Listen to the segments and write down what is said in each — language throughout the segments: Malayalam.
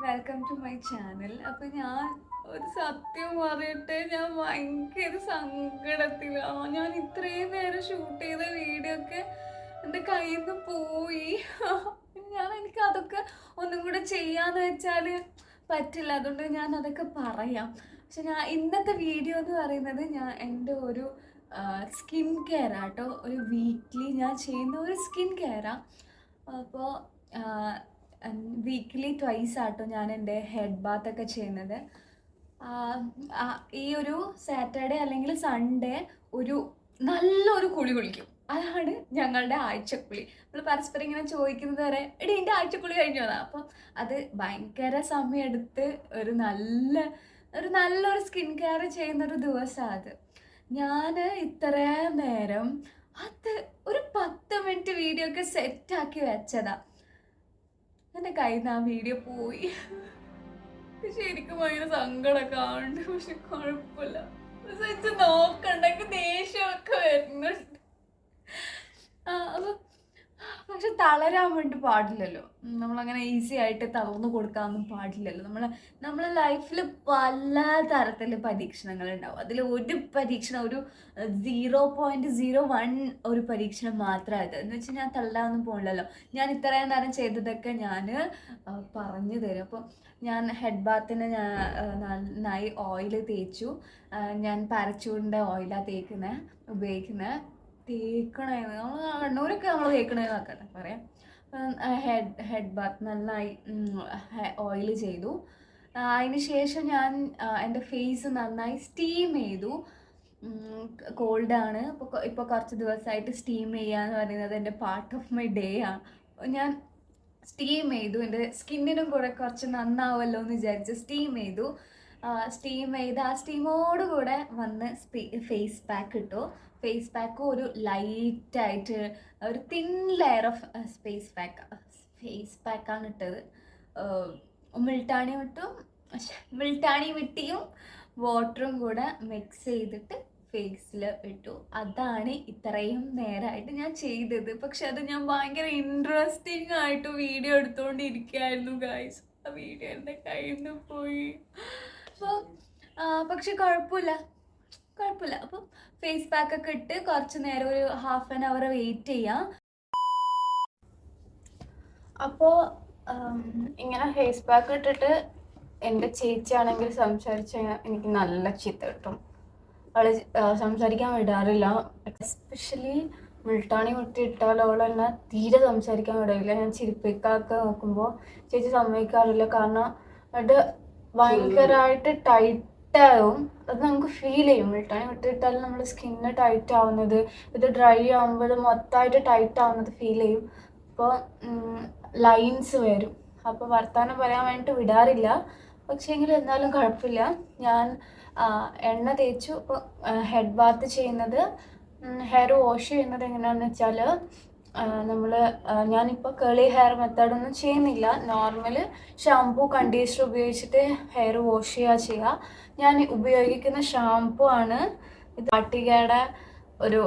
Welcome to my channel. അപ്പോൾ ഞാൻ ഒരു സത്യം പറയട്ടെ, ഞാൻ ഭയങ്കര സങ്കടത്തിലാണ്. ഞാൻ ഇത്രയും നേരം ഷൂട്ട് ചെയ്ത വീഡിയോ ഒക്കെ എൻ്റെ കയ്യിൽ നിന്ന് പോയി. എനിക്ക് അതൊക്കെ ഒന്നും കൂടെ ചെയ്യാന്ന് വെച്ചാൽ പറ്റില്ല, അതുകൊണ്ട് ഞാൻ അതൊക്കെ പറയാം. പക്ഷെ ഞാൻ ഇന്നത്തെ വീഡിയോ എന്ന് പറയുന്നത് എൻ്റെ ഒരു സ്കിൻ കെയർ ആട്ടോ. ഒരു വീക്ക്ലി ഞാൻ ചെയ്യുന്ന ഒരു സ്കിൻ കെയറാണ്. അപ്പോൾ വീക്ക്ലി ട്വൈസ് ആട്ടോ ഞാൻ എൻ്റെ ഹെഡ് ബാത്തൊക്കെ ചെയ്യുന്നത്. ഈ ഒരു സാറ്റർഡേ അല്ലെങ്കിൽ സൺഡേ ഒരു നല്ലൊരു കുളി കുളിക്കും. അതാണ് ഞങ്ങളുടെ ആഴ്ചക്കുളി. നമ്മൾ പരസ്പരം ഇങ്ങനെ ചോദിക്കുന്നത് വരെ എടി എൻ്റെ ആഴ്ചക്കുളി കഴിഞ്ഞതാണ്. അപ്പം അത് ഭയങ്കര സമയമെടുത്ത് ഒരു നല്ലൊരു സ്കിൻ കെയർ ചെയ്യുന്നൊരു ദിവസമാണ് അത്. ഞാൻ ഇത്രയും നേരം അത് ഒരു 10 മിനിറ്റ് വീഡിയോ ഒക്കെ സെറ്റാക്കി വെച്ചതാ. എൻ്റെ കയ്യിൽ നിന്ന് ആ വീഡിയോ പോയി. ശരിക്കും ഭയങ്കര സങ്കടമൊക്കെ ആവുന്നുണ്ട്. പക്ഷെ കുഴപ്പമില്ല, നോക്കണ്ടെങ്കിൽ ദേഷ്യമൊക്കെ വരുന്നുണ്ട്. അപ്പം പക്ഷെ തളരാൻ വേണ്ടി പാടില്ലല്ലോ. നമ്മളങ്ങനെ ഈസി ആയിട്ട് തളർന്നു കൊടുക്കാനൊന്നും പാടില്ലല്ലോ. നമ്മളെ ലൈഫിൽ പല തരത്തിൽ പരീക്ഷണങ്ങൾ ഉണ്ടാവും. അതിൽ ഒരു പരീക്ഷണം, ഒരു 0.01 ഒരു പരീക്ഷണം മാത്രമായത് എന്ന് വെച്ചാൽ ഞാൻ തള്ളാനൊന്നും പോകില്ലല്ലോ. ഞാൻ ഇത്രയും നേരം ചെയ്തതൊക്കെ ഞാൻ പറഞ്ഞു തരും. അപ്പോൾ ഞാൻ ഹെഡ് ബാത്തിന് നന്നായി ഓയിൽ തേച്ചു. ഞാൻ പാരച്യൂട്ടിൻ്റെ ഓയിലാണ് ഉപയോഗിക്കുന്നത്. നമ്മൾ കണ്ണൂരൊക്കെ നമ്മൾ തേക്കണേന്നൊക്കെ പറയാം. ഹെഡ് ബാത്ത് നന്നായി ഓയിൽ ചെയ്തു. അതിന് ശേഷം ഞാൻ എൻ്റെ ഫേസ് നന്നായി സ്റ്റീം ചെയ്തു. കോൾഡാണ്. ഇപ്പോൾ കുറച്ച് ദിവസമായിട്ട് സ്റ്റീം ചെയ്യുക എന്ന് പറയുന്നത് എൻ്റെ പാർട്ട് ഓഫ് മൈ ഡേ ആണ്. ഞാൻ സ്റ്റീം ചെയ്തു. എൻ്റെ സ്കിന്നിനും കൂടെ കുറച്ച് നന്നാവുമല്ലോ എന്ന് വിചാരിച്ച് സ്റ്റീം ചെയ്തു. സ്റ്റീം ചെയ്ത് ആ സ്റ്റീമോടുകൂടെ വന്ന് ഫേസ് പാക്ക് ഇട്ടു. ഫേസ് പാക്ക് ഒരു ലൈറ്റായിട്ട് ഒരു തിൻ ലെയർ ഓഫ് ഫേസ് പാക്കാണ് ഇട്ടത്. മിൾട്ടാണി മിട്ടിയും വാട്ടറും കൂടെ മിക്സ് ചെയ്തിട്ട് ഫേസിൽ ഇട്ടു. അതാണ് ഇത്രയും നേരമായിട്ട് ഞാൻ ചെയ്തത്. പക്ഷെ അത് ഞാൻ ഭയങ്കര ഇൻട്രസ്റ്റിംഗ് ആയിട്ട് വീഡിയോ എടുത്തുകൊണ്ടിരിക്കുകയായിരുന്നു ഗൈസ്. ആ വീഡിയോ എൻ്റെ കയ്യിൽ നിന്ന് പോയി. പക്ഷെ കുഴപ്പമില്ല. അപ്പം ഫേസ് പാക്കൊക്കെ ഇട്ട് കുറച്ച് നേരം ഒരു ഹാഫ് ആൻ അവർ വെയിറ്റ് ചെയ്യാം. അപ്പോൾ ഇങ്ങനെ ഫേസ് പാക്ക് ഇട്ടിട്ട് എൻ്റെ ചേച്ചിയാണെങ്കിൽ സംസാരിച്ചാൽ എനിക്ക് നല്ല ചീത്ത കിട്ടും. അവള് സംസാരിക്കാൻ വിടാറില്ല. എസ്പെഷ്യലി മുൾട്ടാണി മുട്ടി ഇട്ടാൽ അവൾ എന്നെ തീരെ സംസാരിക്കാൻ വിടില്ല. ഞാൻ ചിരിപ്പിക്കാക്കെ നോക്കുമ്പോൾ ചേച്ചി സമ്മതിക്കാറില്ല. കാരണം അത് ഭയങ്കരമായിട്ട് ടൈറ്റാവും. അത് നമുക്ക് ഫീൽ ചെയ്യും. മുൾട്ടാണി മുട്ടിയിട്ടാൽ നമ്മുടെ സ്കിന്ന് ടൈറ്റ് ആവുന്നത്, ഇത് ഡ്രൈ ആകുമ്പോൾ ഇത് മൊത്തമായിട്ട് ടൈറ്റ് ആവുന്നത് ഫീൽ ചെയ്യും. അപ്പോൾ ലൈൻസ് വരും. അപ്പോൾ വർത്താനം പറയാൻ വേണ്ടിയിട്ട് വിടാറില്ല. പക്ഷേ എങ്കിലും എന്നാലും കുഴപ്പമില്ല. ഞാൻ എണ്ണ തേച്ചു. ഇപ്പോൾ ഹെഡ് ബാത്ത് ചെയ്യുന്നത്, ഹെയർ വാഷ് ചെയ്യുന്നത് എങ്ങനെയാണെന്ന് വെച്ചാൽ ഞാനിപ്പോൾ കേളി ഹെയർ മെത്തേഡൊന്നും ചെയ്യുന്നില്ല. നോർമൽ ഷാംപൂ കണ്ടീഷണർ ഉപയോഗിച്ചിട്ട് ഹെയർ വാഷ് ചെയ്യുക. ഞാൻ ഉപയോഗിക്കുന്ന ഷാംപൂ ആണ് ഇത്, ആട്ടികയുടെ ഒരു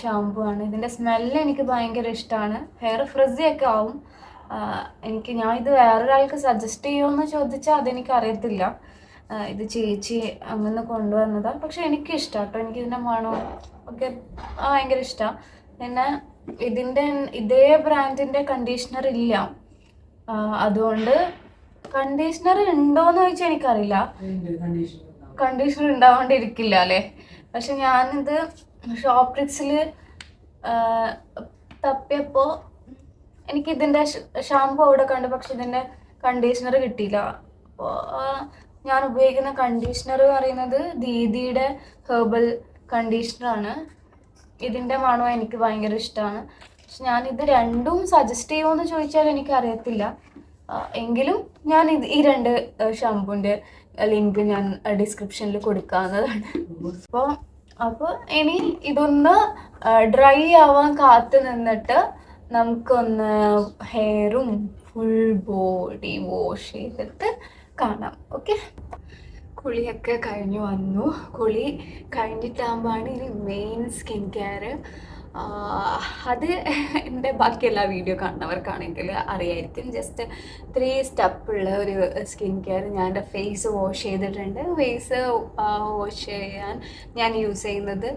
ഷാംപൂ ആണ്. ഇതിൻ്റെ സ്മെല്ല് എനിക്ക് ഭയങ്കര ഇഷ്ടമാണ്. ഹെയർ ഫ്രിസിയൊക്കെ ആവും. ഞാൻ ഇത് വേറൊരാൾക്ക് സജസ്റ്റ് ചെയ്യുമെന്ന് ചോദിച്ചാൽ അതെനിക്കറിയത്തില്ല. ഇത് ചേച്ചി അങ്ങനെ കൊണ്ടുവന്നതാണ്. പക്ഷെ എനിക്കിഷ്ടമാണ് കേട്ടോ. എനിക്കിതിൻ്റെ മണം ഒക്കെ ഭയങ്കര ഇഷ്ടമാണ്. പിന്നെ ഇതേ ബ്രാൻഡിൻ്റെ കണ്ടീഷണർ ഇല്ല. അതുകൊണ്ട് കണ്ടീഷണർ ഉണ്ടോയെന്ന് ചോദിച്ചാൽ എനിക്കറിയില്ല. കണ്ടീഷണർ ഉണ്ടാവാണ്ടിരിക്കില്ല അല്ലേ. പക്ഷെ ഞാനിത് ഷോപ്രിക്സിൽ തപ്പിയപ്പോൾ എനിക്കിതിൻ്റെ ഷാമ്പു അവിടെ കണ്ടു. പക്ഷെ ഇതിൻ്റെ കണ്ടീഷണർ കിട്ടിയില്ല. അപ്പോൾ ഞാൻ ഉപയോഗിക്കുന്ന കണ്ടീഷണർ പറയുന്നത് ദീദിയുടെ ഹെർബൽ കണ്ടീഷണറാണ്. ഇതിൻ്റെ മണം എനിക്ക് ഭയങ്കര ഇഷ്ടമാണ്. പക്ഷെ ഞാനിത് രണ്ടും സജസ്റ്റ് ചെയ്യുമോയെന്ന് ചോദിച്ചാൽ എനിക്കറിയത്തില്ല. എങ്കിലും ഞാൻ ഈ 2 ഷാമ്പൂൻ്റെ ലിങ്ക് ഞാൻ ഡിസ്ക്രിപ്ഷനിൽ കൊടുക്കാവുന്നതാണ്. അപ്പോൾ ഇനി ഇതൊന്ന് ഡ്രൈ ആവാൻ കാത്തു നിന്നിട്ട് നമുക്കൊന്ന് ഹെയറും ഫുൾ ബോഡി വാഷ് ചെയ്തിട്ട് കാണാം. ഓക്കെ, കുളിയൊക്കെ കഴിഞ്ഞു വന്നു. കുളി കഴിഞ്ഞിട്ടാകുമ്പോഴാണ് ഇനി മെയിൻ സ്കിൻ കെയർ. അത് എൻ്റെ ബാക്കി എല്ലാ വീഡിയോ കാണുന്നവർക്കാണെങ്കിൽ അറിയായിരിക്കും. ജസ്റ്റ് 3 സ്റ്റെപ്പുള്ള ഒരു സ്കിൻ കെയർ. ഞാൻ എൻ്റെ ഫേസ് വാഷ് ചെയ്തിട്ടുണ്ട്. ഫേസ് വാഷ് ചെയ്യാൻ ഞാൻ യൂസ് ചെയ്യുന്നത്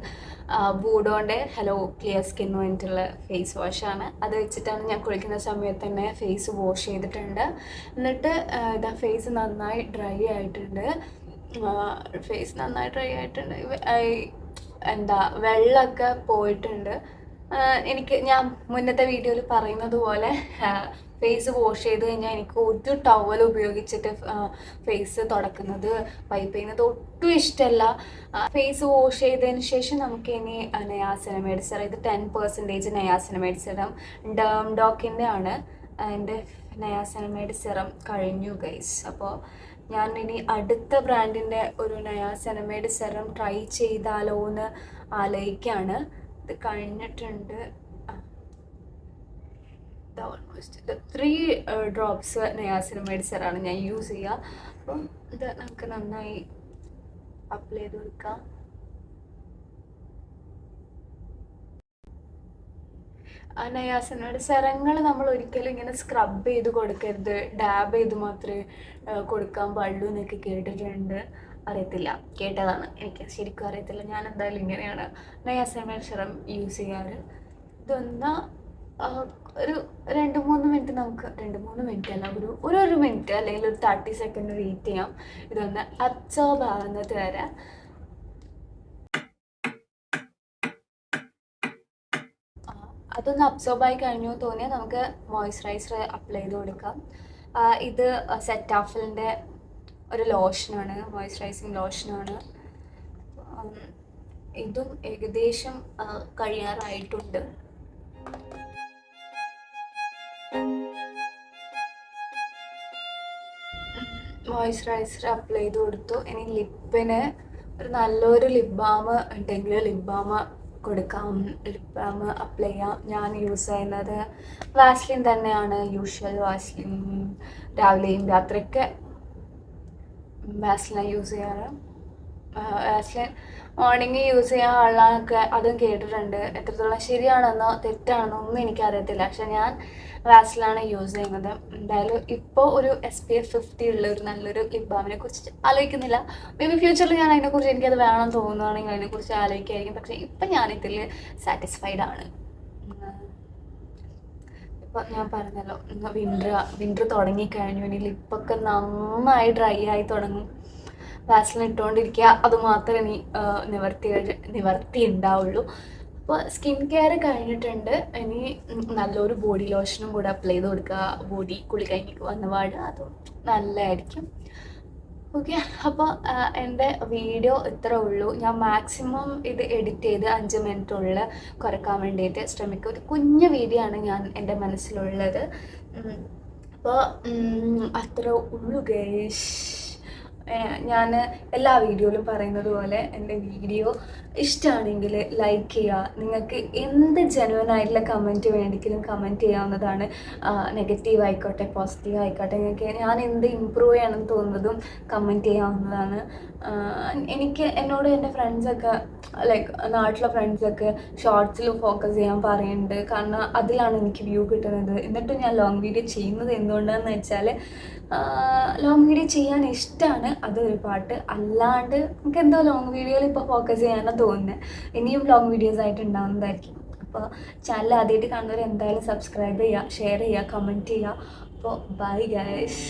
ബൂഡോൻ്റെ ഹലോ ക്ലിയർ സ്കിൻ വേണ്ടിയിട്ടുള്ള ഫേസ് വാഷാണ്. അത് വെച്ചിട്ടാണ് ഞാൻ കുളിക്കുന്ന സമയത്ത് തന്നെ ഫേസ് വാഷ് ചെയ്തിട്ടുണ്ട്. എന്നിട്ട് ഇതാ ഫേസ് നന്നായി ഡ്രൈ ആയിട്ടുണ്ട്. എന്താ വെള്ളമൊക്കെ പോയിട്ടുണ്ട്. ഞാൻ മുന്നത്തെ വീഡിയോയിൽ പറയുന്നത് പോലെ ഫേസ് വാഷ് ചെയ്ത് കഴിഞ്ഞാൽ എനിക്ക് ഒരു ടവൽ ഉപയോഗിച്ചിട്ട് ഫേസ് തുടക്കുന്നത് വൈപ്പ് ചെയ്യുന്നത് ഒട്ടും ഇഷ്ടമല്ല. ഫേസ് വാഷ് ചെയ്തതിന് ശേഷം നമുക്ക് ഇനി നയാസിനമൈഡ് സെറം, ഇത് 10% നയാസിനമൈഡ് സെറം ഡേം ഡോക്കിൻ്റെ ആണ്. എൻ്റെ നയാസിനമൈഡ് സെറം കഴിഞ്ഞു ഗൈസ്. അപ്പോൾ ഞാൻ ഇനി അടുത്ത ബ്രാൻഡിൻ്റെ ഒരു നയാസിനമൈഡ് സെറം ട്രൈ ചെയ്താലോ എന്ന് ആലോചിക്കുകയാണ്. ഇത് കഴിഞ്ഞിട്ടുണ്ട്. ഓൾമോസ്റ്റ് 3 ഡ്രോപ്സ് നയാസിനമൈഡ് സെറാണ് ഞാൻ യൂസ് ചെയ്യുക. അപ്പം ഇത് നമുക്ക് നന്നായി അപ്ലൈ ചെയ്ത് കൊടുക്കാം. നയാസിനമൈഡ് സെറങ്ങൾ നമ്മൾ ഒരിക്കലും ഇങ്ങനെ സ്ക്രബ് ചെയ്ത് കൊടുക്കരുത്, ഡാബ് ചെയ്ത് മാത്രമേ കൊടുക്കാൻ പാടുള്ളൂ എന്നൊക്കെ കേട്ടിട്ടുണ്ട്. അറിയത്തില്ല, കേട്ടതാണ്, എനിക്ക് ശരിക്കും അറിയത്തില്ല. ഞാൻ എന്തായാലും ഇങ്ങനെയാണ് നയാസിനമൈഡ് സെറം യൂസ് ചെയ്യാറ്. ഇതൊന്ന് ഒരു 2-3 മിനിറ്റ് നമുക്ക് 2-3 മിനിറ്റ് അല്ല, ഒരു മിനിറ്റ് അല്ലെങ്കിൽ ഒരു 30 സെക്കൻഡ് വെയിറ്റ് ചെയ്യാം. ഇതൊന്ന് അബ്സോർബ് ആവുന്നത് വരെ. അതൊന്ന് അബ്സോർബായി കഴിഞ്ഞു തോന്നിയാൽ നമുക്ക് മോയ്സ്ചറൈസർ അപ്ലൈ ചെയ്ത് കൊടുക്കാം. ഇത് സെറ്റാഫിലിൻ്റെ ഒരു ലോഷനാണ്, മോയ്സ്ചറൈസിങ് ലോഷനാണ്. ഇതും ഏകദേശം കഴിയാറായിട്ടുണ്ട്. മോയ്സ്ചറൈസർ അപ്ലൈ ചെയ്ത് കൊടുത്തു. ഇനി ലിപ്പിന് ഒരു നല്ലൊരു ലിപ് ബാം ഉണ്ടെങ്കിൽ ലിപ് ബാം കൊടുക്കാം, ലിപ് ബാം അപ്ലൈ ചെയ്യാം. ഞാൻ യൂസ് ചെയ്യുന്നത് വാസ്ലിൻ തന്നെയാണ്, യൂഷ്വൽ വാസ്ലിൻ. രാവിലെയും രാത്രിയൊക്കെ വാസ്ലിനാണ് യൂസ് ചെയ്യാറ്. വാസ്ലിൻ മോർണിംഗ് യൂസ് ചെയ്യാൻ ആളാനൊക്കെ അതും കേട്ടിട്ടുണ്ട്. എത്രത്തോളം ശരിയാണെന്നോ തെറ്റാണെന്നോ ഒന്നും എനിക്കറിയത്തില്ല. പക്ഷെ ഞാൻ വാസ്ലിനാണ് യൂസ് ചെയ്യുന്നത്. എന്തായാലും ഇപ്പോൾ ഒരു SPF 50 ഉള്ള ഒരു നല്ലൊരു ലിപ് ബാമിനെ കുറിച്ച് ആലോചിക്കുന്നില്ല. മേ ബി ഫ്യൂച്ചറിൽ ഞാൻ അതിനെക്കുറിച്ച് എനിക്കത് വേണം തോന്നുകയാണെങ്കിൽ അതിനെക്കുറിച്ച് ആലോചിക്കായിരിക്കും. പക്ഷേ ഇപ്പം ഞാനിതിൽ സാറ്റിസ്ഫൈഡ് ആണ്. ഇപ്പോൾ ഞാൻ പറഞ്ഞല്ലോ, വിൻ്റർ തുടങ്ങിക്കഴിഞ്ഞു. ഇനി ലിപ്പൊക്കെ നന്നായി ഡ്രൈ ആയി തുടങ്ങും. വാസ്ലിൻ ഇട്ടുകൊണ്ടിരിക്കുക, അതുമാത്രമേ ഇനി നിവർത്തി ഉണ്ടാവുള്ളൂ. അപ്പോൾ സ്കിൻ കെയർ കഴിഞ്ഞിട്ടുണ്ട്. ഇനി നല്ലൊരു ബോഡി ലോഷനും കൂടെ അപ്ലൈ ചെയ്ത് കൊടുക്കുക. ബോഡി കുളി കഴിഞ്ഞിട്ട് വന്ന പാട് അതും നല്ലതായിരിക്കും. ഓക്കെ, അപ്പോൾ എൻ്റെ വീഡിയോ ഇത്രേ ഉള്ളൂ. ഞാൻ മാക്സിമം ഇത് എഡിറ്റ് ചെയ്ത് 5 മിനിറ്റുള്ളിൽ കുറയ്ക്കാൻ വേണ്ടിയിട്ട് ശ്രമിക്കും. ഒരു കുഞ്ഞു വീഡിയോ ആണ് എൻ്റെ മനസ്സിലുള്ളത്. അപ്പോൾ അത്ര ഉള്ളു ഗൈസ്. ഞാൻ എല്ലാ വീഡിയോയിലും പറയുന്നത് പോലെ എൻ്റെ വീഡിയോ ഇഷ്ടമാണെങ്കിൽ ലൈക്ക് ചെയ്യുക. നിങ്ങൾക്ക് എന്ത് ജെനുവനായിട്ടുള്ള കമൻറ്റ് വേണമെങ്കിലും കമൻറ്റ് ചെയ്യാവുന്നതാണ്. നെഗറ്റീവ് ആയിക്കോട്ടെ പോസിറ്റീവ് ആയിക്കോട്ടെ, നിങ്ങൾക്ക് ഞാൻ എന്ത് ഇമ്പ്രൂവ് ചെയ്യണമെന്ന് തോന്നുന്നതും കമൻറ്റ് ചെയ്യാവുന്നതാണ്. എന്നോട് എൻ്റെ ഫ്രണ്ട്സൊക്കെ ലൈക്ക് നാട്ടിലെ ഫ്രണ്ട്സൊക്കെ ഷോർട്സിൽ ഫോക്കസ് ചെയ്യാൻ പറയുന്നുണ്ട്. കാരണം അതിലാണ് എനിക്ക് വ്യൂ കിട്ടുന്നത്. എന്നിട്ടും ഞാൻ ലോങ് വീഡിയോ ചെയ്യുന്നത് എന്തുകൊണ്ടാണെന്ന് വെച്ചാൽ ലോങ് വീഡിയോ ചെയ്യാൻ ഇഷ്ടമാണ്, അതൊരു പാട്ട്. അല്ലാണ്ട് നമുക്ക് എന്തോ ലോങ് വീഡിയോയിൽ ഇപ്പോൾ ഫോക്കസ് ചെയ്യാനാണ് തോന്നുന്നത്. ഇനിയും ലോങ് വീഡിയോസ് ആയിട്ട് ഉണ്ടാകുന്നതായിരിക്കും. അപ്പോൾ ചാനൽ ആദ്യമായിട്ട് കാണുന്നവർ എന്തായാലും സബ്സ്ക്രൈബ് ചെയ്യുക, ഷെയർ ചെയ്യുക, കമൻറ്റ് ചെയ്യുക. അപ്പോൾ ബൈ ഗൈസ്.